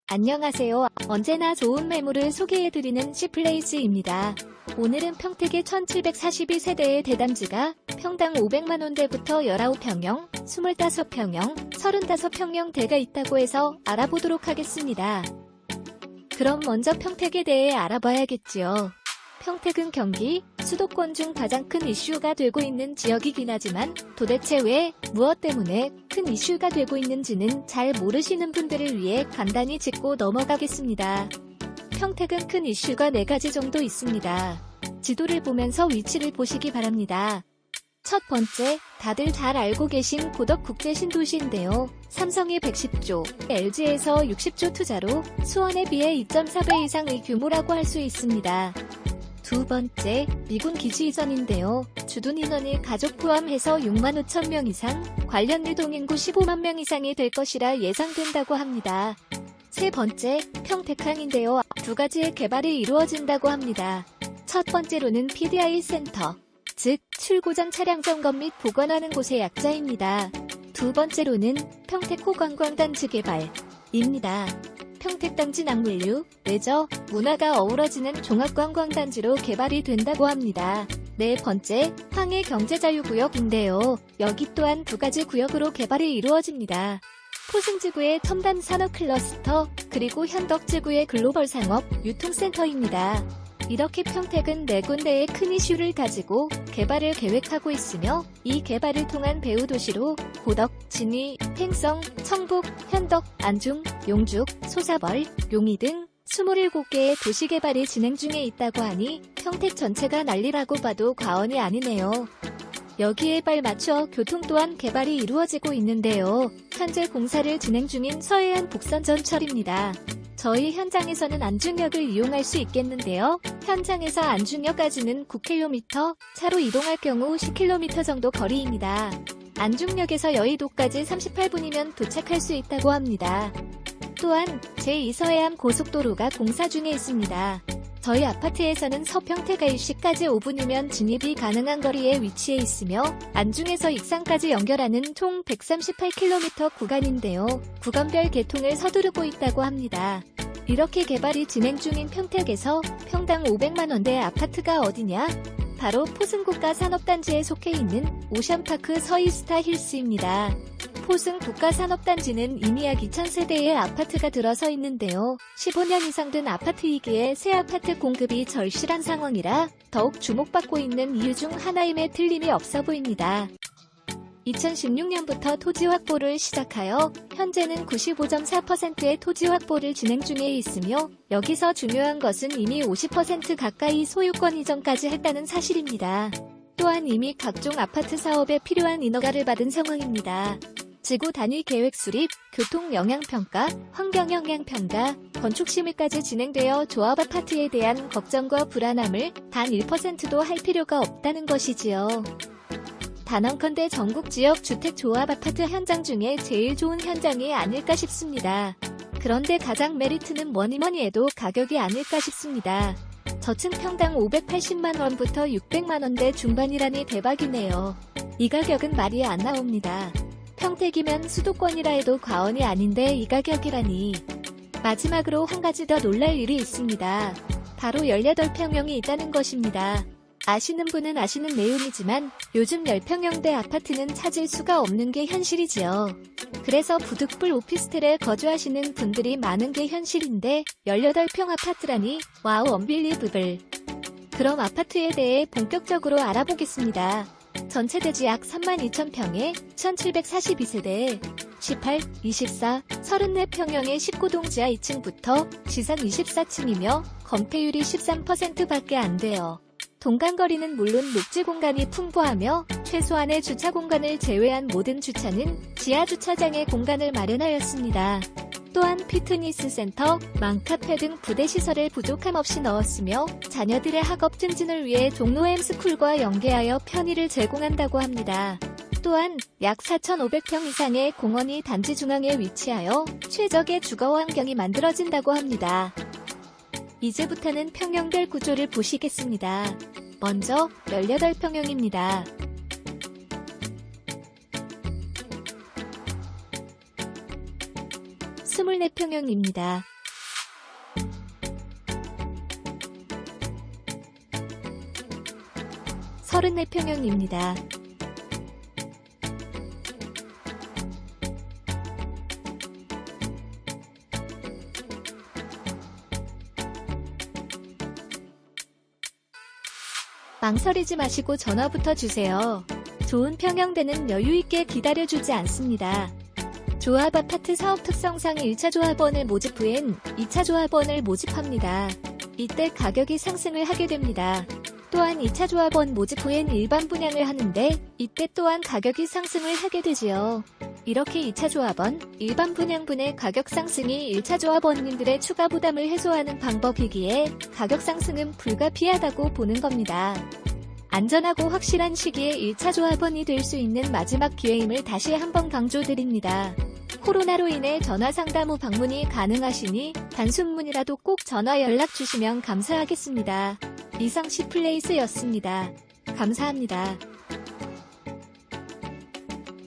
안녕하세요. 언제나 좋은 매물을 소개해드리는 C플레이스입니다. 오늘은 평택의 1742세대의 대담지가 평당 500만원대부터 19평형, 25평형, 35평형대가 있다고 해서 알아보도록 하겠습니다. 그럼 먼저 평택에 대해 알아봐야겠지요. 평택은 경기, 수도권 중 가장 큰 이슈가 되고 있는 지역이긴 하지만 도대체 왜, 무엇 때문에 큰 이슈가 되고 있는지는 잘 모르시는 분들을 위해 간단히 짚고 넘어가겠습니다. 평택은 큰 이슈가 4가지 정도 있습니다. 지도를 보면서 위치를 보시기 바랍니다. 첫 번째, 다들 잘 알고 계신 고덕국제신도시인데요. 삼성이 110조, LG에서 60조 투자로 수원에 비해 2.4배 이상의 규모라고 할 수 있습니다. 두 번째, 미군 기지 이전인데요. 주둔 인원이 가족 포함해서 6만 5천 명 이상, 관련 유동인구 15만 명 이상이 될 것이라 예상된다고 합니다. 세 번째, 평택항인데요. 2가지의 개발이 이루어진다고 합니다. 첫 번째로는 PDI 센터, 즉 출고 전 차량 점검 및 보관하는 곳의 약자입니다. 두 번째로는 평택호 관광단지 개발입니다. 평택단지 낙물류, 레저, 문화가 어우러지는 종합관광단지로 개발이 된다고 합니다. 네 번째, 항해 경제자유구역인데요. 여기 또한 2가지 구역으로 개발이 이루어집니다. 포승지구의 첨단 산업 클러스터, 그리고 현덕지구의 글로벌 상업 유통센터입니다. 이렇게 평택은 4군데의 큰 이슈를 가지고 개발을 계획하고 있으며 이 개발을 통한 배후도시로 고덕, 진위, 팽성, 청북, 현덕, 안중, 용죽, 소사벌, 용희 등 27개의 도시 개발이 진행 중에 있다고 하니 평택 전체가 난리라고 봐도 과언이 아니네요. 여기에 발맞춰 교통 또한 개발이 이루어지고 있는데요. 현재 공사를 진행 중인 서해안 북선전철입니다. 저희 현장에서는 안중역을 이용할 수 있겠는데요. 현장에서 안중역까지는 9km, 차로 이동할 경우 10km 정도 거리입니다. 안중역에서 여의도까지 38분이면 도착할 수 있다고 합니다. 또한 제2서해안 고속도로가 공사 중에 있습니다. 저희 아파트에서는 서평택 IC까지 5분이면 진입이 가능한 거리에 위치해 있으며 안중에서 익산까지 연결하는 총 138km 구간인데요. 구간별 개통을 서두르고 있다고 합니다. 이렇게 개발이 진행 중인 평택에서 평당 500만원대 아파트가 어디냐? 바로 포승국가 산업단지에 속해 있는 오션파크 서이스타 힐스입니다. 포승 국가산업단지는 이미 약 2,000세대의 아파트가 들어서 있는데요. 15년 이상 된 아파트이기에 새 아파트 공급이 절실한 상황이라 더욱 주목받고 있는 이유 중 하나임에 틀림이 없어 보입니다. 2016년부터 토지 확보를 시작하여 현재는 95.4%의 토지 확보를 진행 중에 있으며 여기서 중요한 것은 이미 50% 가까이 소유권 이전까지 했다는 사실입니다. 또한 이미 각종 아파트 사업에 필요한 인허가를 받은 상황입니다. 지구 단위 계획 수립, 교통 영향평가, 환경 영향평가, 건축 심의까지 진행되어 조합 아파트에 대한 걱정과 불안함을 단 1%도 할 필요가 없다는 것이지요. 단언컨대 전국 지역 주택 조합 아파트 현장 중에 제일 좋은 현장이 아닐까 싶습니다. 그런데 가장 메리트는 뭐니뭐니 해도 가격이 아닐까 싶습니다. 저층 평당 580만원부터 600만원대 중반이라니 대박이네요. 이 가격은 말이 안 나옵니다. 평택이면 수도권이라 해도 과언이 아닌데 이 가격이라니. 마지막으로 한 가지 더 놀랄 일이 있습니다. 바로 18평형이 있다는 것입니다. 아시는 분은 아시는 내용이지만 요즘 10평형대 아파트는 찾을 수가 없는 게 현실이지요. 그래서 부득불 오피스텔에 거주하시는 분들이 많은 게 현실인데 18평 아파트라니 와우 언빌리브블. 그럼 아파트에 대해 본격적으로 알아보겠습니다. 전체 대지 약 32,000평에 1742세대, 18, 24, 34평형의 19동 지하 2층부터 지상 24층이며 건폐율이 13%밖에 안 돼요. 동간거리는 물론 녹지 공간이 풍부하며 최소한의 주차 공간을 제외한 모든 주차는 지하 주차장에 공간을 마련하였습니다. 또한 피트니스 센터, 맘카페 등 부대 시설을 부족함 없이 넣었으며 자녀들의 학업 증진을 위해 종로 M스쿨과 연계하여 편의를 제공한다고 합니다. 또한 약 4,500평 이상의 공원이 단지 중앙에 위치하여 최적의 주거 환경이 만들어진다고 합니다. 이제부터는 평형별 구조를 보시겠습니다. 먼저 18평형입니다. 24 34평형입니다. (34평형입니다) 망설이지 마시고 전화부터 주세요. 좋은 평형대는 여유있게 기다려주지 않습니다. 조합 아파트 사업 특성상 1차 조합원을 모집 후엔 2차 조합원을 모집합니다. 이때 가격이 상승을 하게 됩니다. 또한 2차 조합원 모집 후엔 일반 분양을 하는데 이때 또한 가격이 상승을 하게 되지요. 이렇게 2차 조합원, 일반 분양분의 가격 상승이 1차 조합원님들의 추가 부담을 해소하는 방법이기에 가격 상승은 불가피하다고 보는 겁니다. 안전하고 확실한 시기에 1차 조합원이 될 수 있는 마지막 기회임을 다시 한번 강조드립니다. 코로나로 인해 전화 상담 후 방문이 가능하시니 단순문이라도 꼭 전화 연락 주시면 감사하겠습니다. 이상 C플레이스였습니다. 감사합니다.